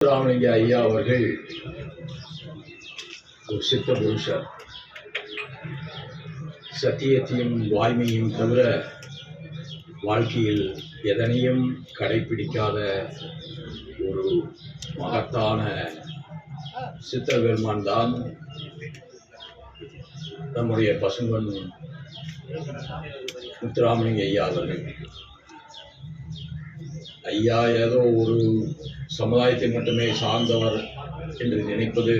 ராமலிங்க ஐயா அவர்கள் ஒரு சித்த புருஷர். சத்தியத்தையும் வாய்மையும் தவிர வாழ்க்கையில் எதனையும் கடைபிடிக்காத ஒரு மகத்தான சித்த பெருமான் தான் நம்முடைய பசும்பொன் முத்துராமலிங்க ஐயா அவர்கள். ஐயா ஏதோ ஒரு சமுதாயத்தை மட்டுமே சார்ந்தவர் என்று நினைப்பது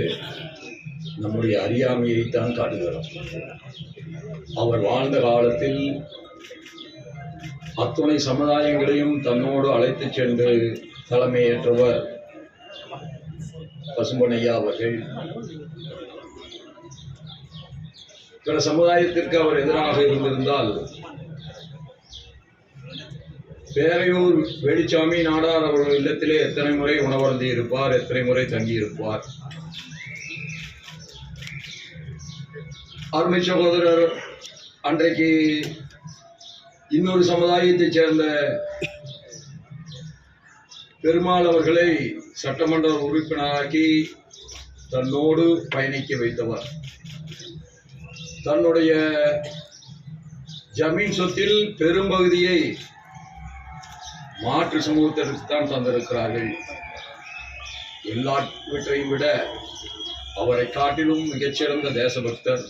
நம்முடைய அறியாமையைத்தான் காட்டுகிறோம். அவர் வாழ்ந்த காலத்தில் அத்துணை சமுதாயங்களையும் தன்னோடு அழைத்துச் சென்று தலைமையேற்றவர் பசும்பொன் ஐயா அவர்கள். பிற சமுதாயத்திற்கு அவர் எதிராக இருந்திருந்தால் பேரையூர் வேலுச்சாமி நாடார் அவர்கள் இல்லத்திலே எத்தனை முறை உணவருந்தி இருப்பார், எத்தனை முறை தங்கியிருப்பார். அருமை சகோதரர் அன்றைக்கு இன்னொரு சமுதாயத்தைச் சேர்ந்த பெருமாள் அவர்களை சட்டமன்ற உறுப்பினராக்கி தன்னோடு பயணிக்க வைத்தவர். தன்னுடைய ஜமீன் சொத்தில் பெரும்பகுதியை மாற்று சமூகத்திற்கு தான் தந்திருக்கிறார்கள். எல்லாவற்றையும் விட அவரை காட்டிலும் மிகச்சிறந்த தேசபக்தர்